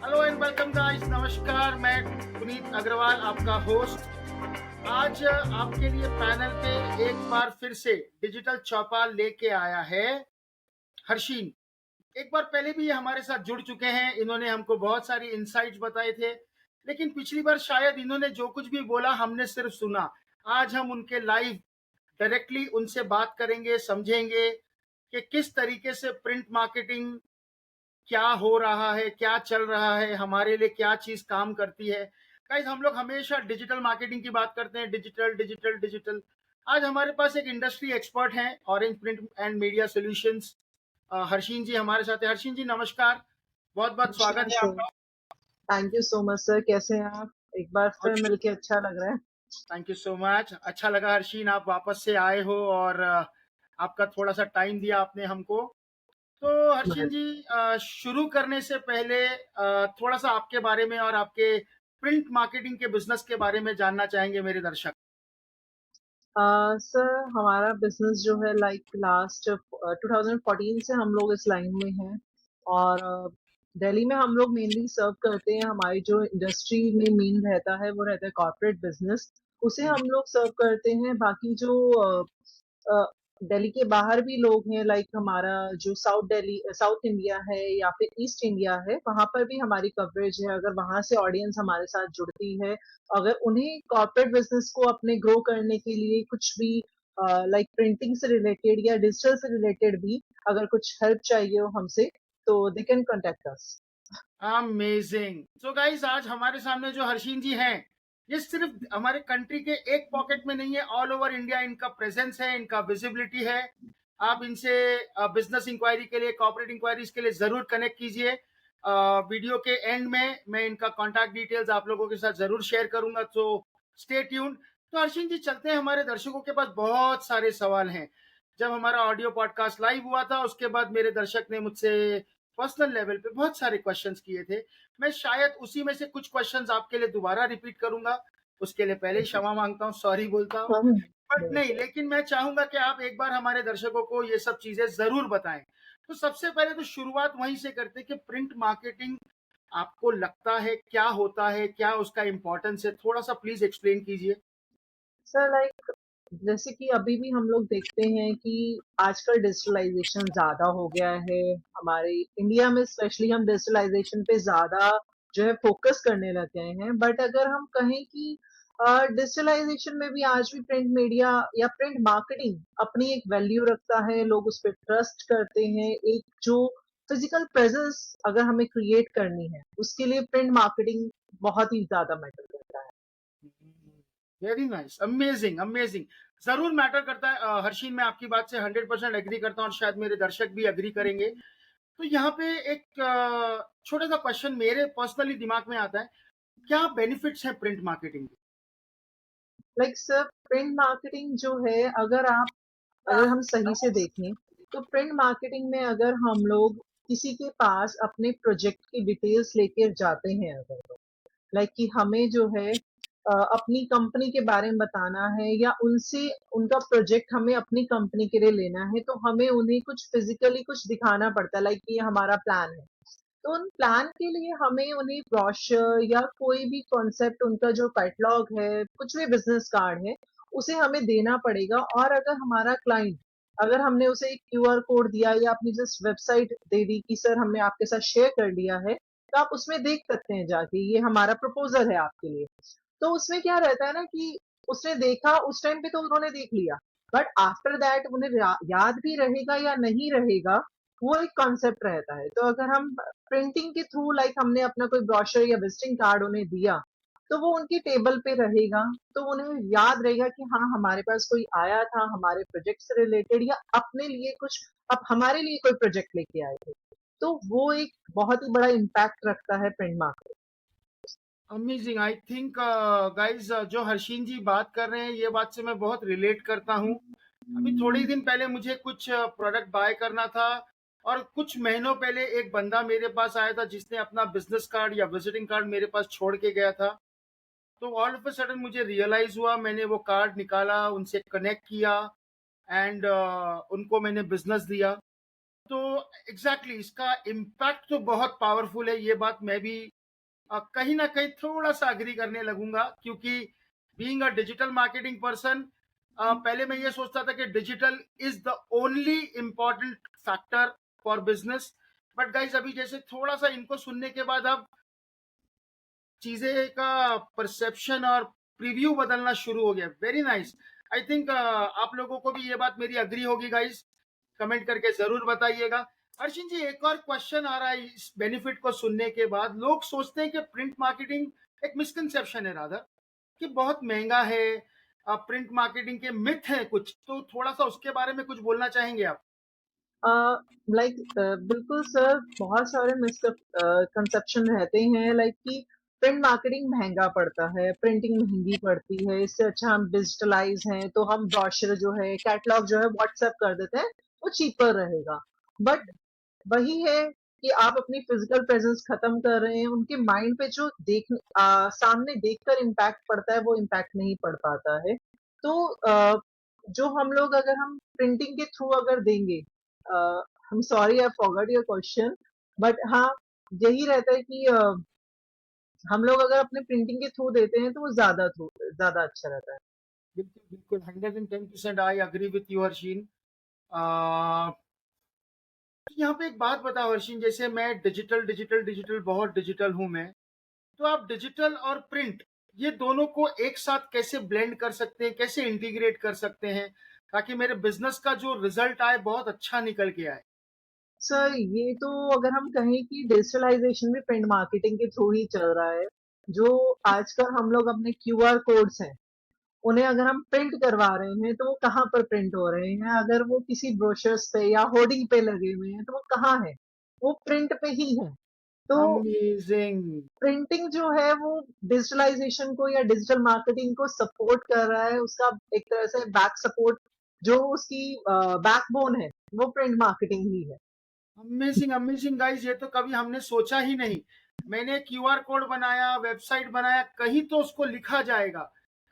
Hello and welcome guys, नमस्कार। मैं पुनीत अग्रवाल, आपका होस्ट। आज आपके लिए पैनल पे एक बार फिर से डिजिटल चौपाल लेके आया है हर्षीन। एक बार पहले भी ये हमारे साथ जुड़ चुके हैं। इन्होंने हमको बहुत सारी इनसाइट्स बताए थे, लेकिन पिछली बार शायद इन्होंने जो कुछ भी बोला हमने सिर्फ सुना। आज हम उनके लाइव डायरेक्टली उनसे बात करेंगे, समझेंगे कि किस तरीके से प्रिंट मार्केटिंग क्या हो रहा है, क्या चल रहा है, हमारे लिए क्या चीज काम करती है। गाइस, हम लोग हमेशा डिजिटल मार्केटिंग की बात करते हैं, डिजिटल डिजिटल डिजिटल। आज हमारे पास एक इंडस्ट्री एक्सपर्ट हैं, orange print and media solutions. Harshin ji हमारे साथ है। हर्षिन जी नमस्कार, बहुत बहुत नमस्कार स्वागत है सर। आपका। Thank you so much sir. कैसे हैं आप? एक बार फिर और मिलके अच्छा लग रहा है। Thank you so much. अच्छा लगा हर्षिन, आप वापस से आए हो और आपका थोड़ा सा टाइम दिया आपने हमको। तो हर्षिन जी, शुरू करने से पहले थोड़ा सा आपके बारे में और आपके प्रिंट मार्केटिंग के बिजनेस के बारे में जानना चाहेंगे मेरे दर्शक। सर हमारा बिजनेस जो है लाइक लास्ट 2014 से हम लोग इस लाइन में हैं। और दिल्ली में हम लोग मेनली सर्व करते हैं। हमारी जो इंडस्ट्री में मेन रहता है वो रहता है कॉर्पोरेट बिजनेस। उसे हम्म, हम लोग सर्व करते हैं। बाकी जो अ, दिल्ली के बाहर भी लोग हैं, लाइक हमारा जो साउथ इंडिया है या फिर ईस्ट इंडिया है, वहां पर भी हमारी कवरेज है। अगर वहां से ऑडियंस हमारे साथ जुड़ती है, अगर उन्हें कॉर्पोरेट बिजनेस को अपने ग्रो करने के लिए कुछ भी लाइक प्रिंटिंग से रिलेटेड या डिजिटल से रिलेटेड भी अगर कुछ हेल्प चाहिए हो हमसे, तो they can contact us. Amazing. So guys, आज हमारे सामने जो हर्षिन जी हैं, ये सिर्फ हमारे कंट्री के एक पॉकेट में नहीं है, ऑल ओवर इंडिया इनका प्रेजेंस है, इनका विजिबिलिटी है। आप इनसे बिजनेस इंक्वायरी के लिए, कॉर्पोरेट इंक्वायरीज के लिए जरूर कनेक्ट कीजिए। वीडियो के एंड में मैं इनका कॉन्टैक्ट डिटेल्स आप लोगों के साथ जरूर शेयर करूंगा, तो स्टे ट्यून्ड। तो हर्षिन जी, चलते हैं, हमारे दर्शकों के पास बहुत सारे सवाल हैं। जब हमारा ऑडियो पॉडकास्ट लाइव हुआ था, उसके बाद मेरे दर्शक ने मुझसे पर्सनल लेवल पे बहुत सारे क्वेश्चंस किए थे। मैं शायद उसी में से कुछ क्वेश्चंस आपके लिए दोबारा रिपीट करूंगा। उसके लिए पहले ही क्षमा मांगता हूँ, सॉरी बोलता हूँ। बट नहीं, लेकिन मैं चाहूंगा कि आप एक बार हमारे दर्शकों को ये सब चीजें जरूर बताएं। तो सबसे पहले तो शुरुआत वहीं से करते हैं कि प्रिंट मार्केटिंग आपको लगता है क्या होता है, क्या उसका इंपॉर्टेंस है, थोड़ा सा प्लीज एक्सप्लेन कीजिए। सर लाइक जैसे कि अभी भी हम लोग देखते हैं कि आजकल डिजिटलाइजेशन ज्यादा हो गया है। हमारे इंडिया में स्पेशली हम डिजिटलाइजेशन पे ज्यादा जो है फोकस करने लग गए हैं। बट अगर हम कहें कि डिजिटलाइजेशन में भी आज भी प्रिंट मीडिया या प्रिंट मार्केटिंग अपनी एक वैल्यू रखता है। लोग उस पर ट्रस्ट करते हैं। एक जो फिजिकल प्रेजेंस अगर हमें क्रिएट करनी है, उसके लिए प्रिंट मार्केटिंग बहुत ही ज्यादा मैटर करता है। Very nice, amazing amazing. जरूर मैटर करता है। हर्षिन, मैं आपकी बात से 100% एग्री करता हूँ और शायद मेरे दर्शक भी एग्री करेंगे। तो यहाँ पे एक छोटा सा क्वेश्चन मेरे पर्सनली दिमाग में आता है, क्या बेनिफिट्स हैं प्रिंट मार्केटिंग के? लाइक सर प्रिंट मार्केटिंग जो है, अगर हम सही से देखें तो प्रिंट मार्केटिंग में अगर हम लोग किसी के पास अपने प्रोजेक्ट की डिटेल्स लेकर जाते हैं, अगर लाइक कि हमें जो है अपनी कंपनी के बारे में बताना है या उनसे उनका प्रोजेक्ट हमें अपनी कंपनी के लिए लेना है, तो हमें उन्हें कुछ फिजिकली कुछ दिखाना पड़ता है, लाइक ये हमारा प्लान है। तो उन प्लान के लिए हमें उन्हें ब्रोशर या कोई भी कॉन्सेप्ट, उनका जो कैटलॉग है, कुछ भी बिजनेस कार्ड है, उसे हमें देना पड़ेगा। और अगर हमारा क्लाइंट, अगर हमने उसे एक क्यूआर कोड दिया या अपनी जस्ट वेबसाइट दे दी कि सर हमने आपके साथ शेयर कर लिया है, तो आप उसमें देख सकते हैं जाके, ये हमारा प्रपोजल है आपके लिए। तो उसमें क्या रहता है ना कि उसने देखा उस टाइम पे तो उन्होंने देख लिया, बट आफ्टर दैट उन्हें याद भी रहेगा या नहीं रहेगा, वो एक कॉन्सेप्ट रहता है। तो अगर हम प्रिंटिंग के थ्रू लाइक हमने अपना कोई ब्रोशर या विजिटिंग कार्ड उन्हें दिया, तो वो उनकी टेबल पे रहेगा। तो उन्हें याद रहेगा कि हाँ, हमारे पास कोई आया था हमारे प्रोजेक्ट से रिलेटेड, या अपने लिए कुछ, अब हमारे लिए कोई प्रोजेक्ट लेके आए थे। तो वो एक बहुत ही बड़ा इम्पैक्ट रखता है print market. Amazing. I think guys, जो हर्षिन जी बात कर रहे हैं, ये बात से मैं बहुत रिलेट करता हूँ। अभी थोड़े ही दिन पहले मुझे कुछ प्रोडक्ट बाय करना था, और कुछ महीनों पहले एक बंदा मेरे पास आया था जिसने अपना बिजनेस कार्ड या विजिटिंग कार्ड मेरे पास छोड़ के गया था। तो ऑल ऑफ अ सडन मुझे रियलाइज हुआ, मैंने वो कार्ड निकाला, उनसे कनेक्ट किया एंड उनको मैंने बिजनेस दिया। तो एग्जैक्टली इसका इम्पैक्ट तो बहुत पावरफुल है, ये बात मैं भी कहीं न कहीं थोड़ा-सा एग्री करने लगूँगा, क्योंकि being a digital marketing person, पहले मैं ये सोचता था कि digital is the only important factor for business. But guys, अभी जैसे थोड़ा-सा इनको सुनने के बाद अब चीज़ें का परसेप्शन और प्रीव्यू बदलना शुरू हो गया। Very nice. आई थिंक आप लोगों को भी ये बात मेरी एग्री होगी गाइज़। कमेंट करके ज़रूर बताइएगा। हर्षिन जी, एक और क्वेश्चन आ रहा है इस बेनिफिट को सुनने के बाद। लोग सोचते हैं कि प्रिंट मार्केटिंग एक मिसकंसेप्शन है रादर, कि बहुत महँगा है। प्रिंट मार्केटिंग के मिथ हैं कुछ, तो थोड़ा-सा उसके बारे में कुछ बोलना चाहेंगे आप? लाइक बिल्कुल सर, बहुत सारे कंसेप्शन रहते हैं लाइक कि प्रिंट मार्केटिंग महंगा पड़ता है, प्रिंटिंग महंगी पड़ती है, इससे अच्छा हम डिजिटलाइज हैं तो हम ब्रोशर जो है, कैटलॉग जो है व्हाट्सएप कर देते हैं, वो चीपर रहेगा। बट वही है कि आप अपनी फिजिकल प्रेजेंस खत्म कर रहे हैं, उनके माइंड पे जो सामने देखकर इम्पैक्ट पड़ता है वो इम्पैक्ट नहीं पड़ पाता है। तो जो हम लोग अगर हम प्रिंटिंग के थ्रू अगर देंगे, हम sorry I forgot your question, but हाँ, यही रहता है कि हम लोग अगर अपने प्रिंटिंग के थ्रू देते हैं तो वो ज्यादा अच्छा रहता है। बिल्कुल, बिल्कुल, 110% आई एग्री विथ यू हर्षिन। अ, यहाँ पे एक बात बताओ हर्षिन, जैसे मैं डिजिटल, डिजिटल, डिजिटल, बहुत डिजिटल हूँ मैं। तो आप डिजिटल और प्रिंट, ये दोनों को एक साथ कैसे ब्लेंड कर सकते हैं, कैसे इंटीग्रेट कर सकते हैं, ताकि मेरे बिजनेस का जो रिजल्ट आए बहुत अच्छा निकल के आए? सर, ये तो अगर हम कहें कि डिजिटलाइजेशन भी प्रिंट मार्केटिंग के थ्रू ही चल रहा है। जो आजकल हम लोग अपने क्यूआर कोड्स हैं, उन्हें अगर हम प्रिंट करवा रहे हैं तो वो कहाँ पर प्रिंट हो रहे हैं? अगर वो किसी ब्रोशर्स पे या होर्डिंग पे लगे हुए हैं तो वो कहाँ है? वो प्रिंट पे ही है। तो अमेजिंग। प्रिंटिंग जो है वो डिजिटलाइजेशन को या डिजिटल मार्केटिंग को सपोर्ट कर रहा है। उसका एक तरह से बैक सपोर्ट, जो उसकी बैकबोन है, वो प्रिंट मार्केटिंग ही है। अमेजिंग, अमेजिंग गाइस, ये तो कभी हमने सोचा ही नहीं। मैंने क्यूआर कोड बनाया, वेबसाइट बनाया, कहीं तो उसको लिखा जाएगा,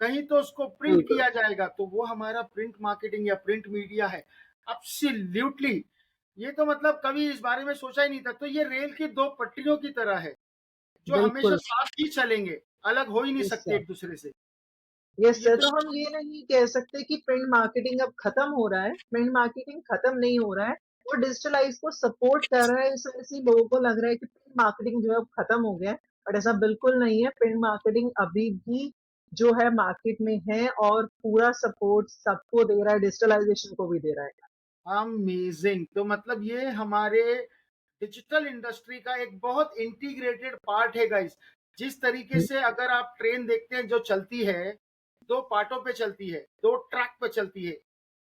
कहीं तो उसको प्रिंट बिल्कुल। किया जाएगा, तो वो हमारा प्रिंट मार्केटिंग या प्रिंट मीडिया है। एब्सोल्युटली। ये तो मतलब कभी इस बारे में सोचा ही नहीं था। तो ये रेल की दो पटरियों की तरह है, जो हमेशा बिल्कुल। साथ ही चलेंगे, अलग हो ही नहीं यस सकते सर। एक दूसरे से। यस ये सर, तो तो हम ये नहीं कह सकते कि प्रिंट मार्केटिंग अब खत्म हो रहा है। प्रिंट मार्केटिंग खत्म नहीं हो रहा है, वो डिजिटलाइज को सपोर्ट कर रहा है। इस वजह से लोगों को लग रहा है कि प्रिंट मार्केटिंग जो है अब खत्म हो गया है, बट ऐसा बिल्कुल नहीं है। प्रिंट मार्केटिंग अभी भी जो है मार्केट में है और पूरा सपोर्ट सबको दे रहा है, डिजिटलाइजेशन को भी दे रहा है। अमेजिंग। तो मतलब ये हमारे डिजिटल इंडस्ट्री का एक बहुत इंटीग्रेटेड पार्ट है गाइस। जिस तरीके से अगर आप ट्रेन देखते हैं जो चलती है, दो पार्टों पे चलती है, दो ट्रैक पे चलती है,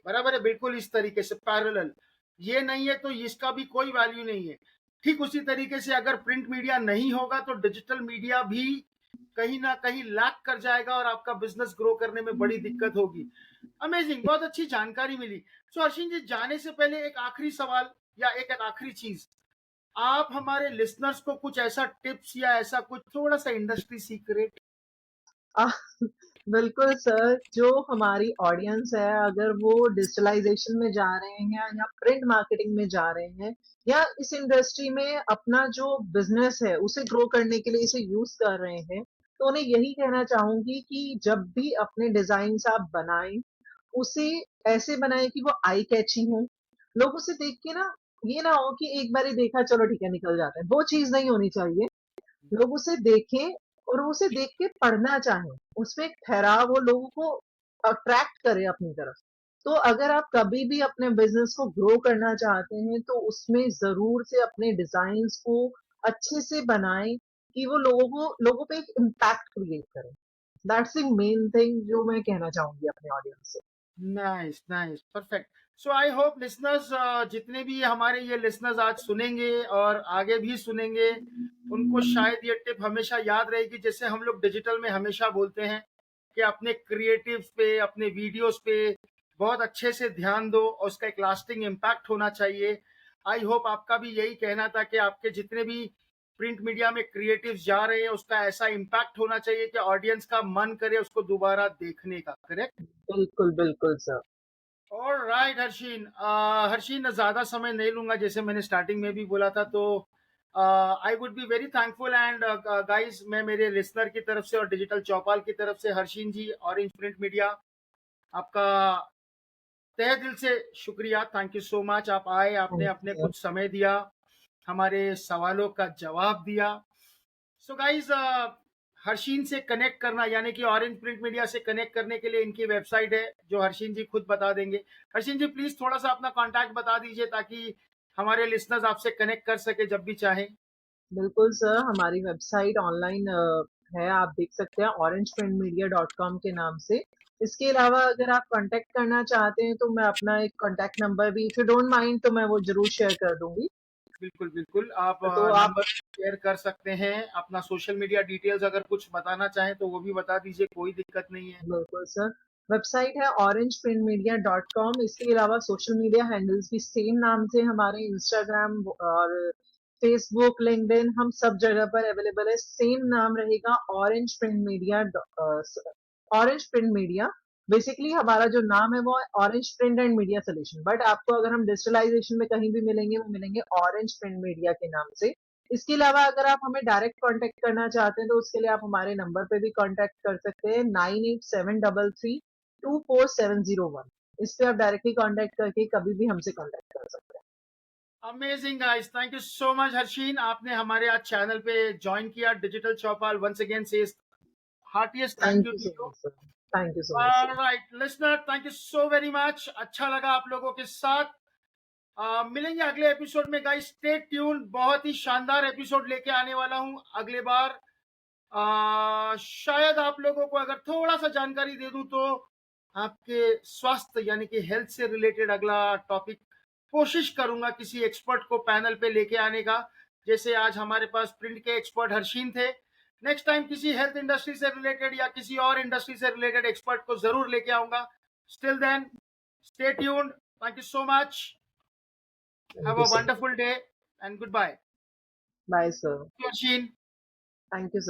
बराबर है, बिल्कुल इस तरीके से पैरेलल। ये नहीं है तो इसका भी कोई वैल्यू नहीं है। ठीक उसी तरीके से अगर प्रिंट मीडिया नहीं होगा तो डिजिटल मीडिया भी कहीं ना कहीं लैक कर जाएगा और आपका बिजनेस ग्रो करने में बड़ी दिक्कत होगी। अमेजिंग, बहुत अच्छी जानकारी मिली। सो हर्षिन जी, जाने से पहले एक आखिरी सवाल या एक आखिरी चीज, आप हमारे लिसनर्स को कुछ ऐसा टिप्स या ऐसा कुछ थोड़ा सा इंडस्ट्री सीक्रेट? आह, बिल्कुल सर, जो हमारी ऑडियंस है अगर वो डिजिटलाइजेशन में जा रहे हैं या प्रिंट मार्केटिंग में जा रहे हैं या इस इंडस्ट्री में अपना जो बिजनेस है उसे ग्रो करने के लिए इसे यूज कर रहे हैं, तो उन्हें यही कहना चाहूंगी कि जब भी अपने डिजाइन आप बनाएं, उसे ऐसे बनाएं कि वो आई कैची हो। लोग उसे देख के ना, ये ना हो कि एक बार ही देखा चलो ठीक है निकल जाता है, वो चीज नहीं होनी चाहिए। लोग उसे देखें और उसे देख के पढ़ना चाहें, उसमें एक ठहराव वो लोगों को अट्रैक्ट करे अपनी तरफ। तो अगर आप कभी भी अपने बिजनेस को ग्रो करना चाहते हैं तो उसमें जरूर से अपने डिजाइन्स को अच्छे से बनाएं कि वो लोगों पे एक इम्पैक्ट क्रिएट करें। दैट्स द मेन थिंग जो मैं कहना चाहूंगी अपने ऑडियंस से। Nice, nice, perfect. So I hope listeners, जितने भी हमारे ये लिसनर्स आज सुनेंगे और आगे भी सुनेंगे, उनको शायद ये टिप हमेशा याद रहेगी, जैसे हम लोग डिजिटल में हमेशा बोलते हैं कि अपने क्रिएटिव पे, अपने वीडियोस पे बहुत अच्छे से ध्यान दो और उसका एक लास्टिंग इम्पैक्ट होना चाहिए। आई होप आपका भी यही कहना था कि आपके जितने भी प्रिंट मीडिया में क्रिएटिव्स जा रहे हैं उसका ऐसा इम्पैक्ट होना चाहिए कि ऑडियंस का मन करे उसको दोबारा देखने का, करेक्ट? बिल्कुल बिल्कुल सर। ऑलराइट हर्षिन, हर्षिन ज्यादा समय नहीं लूंगा, जैसे मैंने स्टार्टिंग में भी बोला था। तो I would be very thankful and guys, मैं मेरे लिसनर की तरफ से और डिजिटल चौपाल की तरफ से हर्षिन जी, ऑरेंज प्रिंट मीडिया, आपका तहे दिल से शुक्रिया। Thank you so much. आप आए, आपने थैंक अपने यू कुछ समय दिया, हमारे सवालों का जवाब दिया। सो गाइज, हर्षिन से कनेक्ट करना यानी कि ऑरेंज प्रिंट मीडिया से कनेक्ट करने के लिए इनकी वेबसाइट है, जो हर्षिन जी खुद बता देंगे। हर्षिन जी प्लीज थोड़ा सा अपना कॉन्टैक्ट बता दीजिए, ताकि हमारे लिसनर्स आपसे कनेक्ट कर सके जब भी चाहें। बिल्कुल सर, हमारी वेबसाइट ऑनलाइन है, आप देख सकते हैं orangeprintmedia.com के नाम से। इसके अलावा अगर आप कांटेक्ट करना चाहते हैं तो मैं अपना एक कांटेक्ट नंबर भी, इफ यू डोंट माइंड, तो मैं वो जरूर शेयर कर दूंगी। बिल्कुल बिल्कुल, आप तो आप नंबर शेयर कर सकते हैं। अपना सोशल मीडिया डिटेल्स अगर कुछ बताना चाहें तो वो भी बता दीजिए, कोई दिक्कत नहीं है। बिल्कुल सर, वेबसाइट है orangeprintmedia.com। इसके अलावा सोशल मीडिया हैंडल्स भी सेम नाम से हमारे इंस्टाग्राम और फेसबुक, लिंक्डइन, हम सब जगह पर अवेलेबल है। सेम नाम रहेगा orange print media. Orange print media basically हमारा जो नाम है वो है orange print and media solution, but आपको अगर हम डिजिटलाइजेशन में कहीं भी मिलेंगे वो मिलेंगे ऑरेंज प्रिंट मीडिया के नाम से। इसके अलावा अगर आप हमें डायरेक्ट कांटेक्ट करना चाहते हैं तो उसके लिए आप हमारे नंबर पे भी कांटेक्ट कर सकते हैं, 9873324701। इस पे आप डायरेक्टली कांटेक्ट करके कभी भी हमसे कांटेक्ट कर सकते हैं। Amazing guys, thank you so much Harshin, आपने हमारे आज चैनल पे ज्वाइन किया। Digital Chaupal once again says heartiest thank thank you you too so you. Much sir. Thank you so much sir. Alright listener, thank you so very much. अच्छा लगा आप लोगों के साथ। मिलेंगे अगले एपिसोड में गाइस, स्टे ट्यून। बहुत ही शानदार एपिसोड लेके आने वाला हूं अगले बार। शायद आप लोगों को अगर थोड़ा सा जानकारी दे दूं तो आपके स्वास्थ्य यानी कि हेल्थ से रिलेटेड अगला टॉपिक कोशिश करूंगा किसी एक्सपर्ट को पैनल पे लेके आने का। जैसे आज हमारे पास प्रिंट के एक्सपर्ट हर्षिन थे, नेक्स्ट टाइम किसी हेल्थ इंडस्ट्री से रिलेटेड या किसी और इंडस्ट्री से रिलेटेड एक्सपर्ट को जरूर लेके आऊंगा। Still then, stay tuned. Thank you so much. Thank have you a sir. Wonderful day and good bye. Bye sir. Harshin. Thank you sir.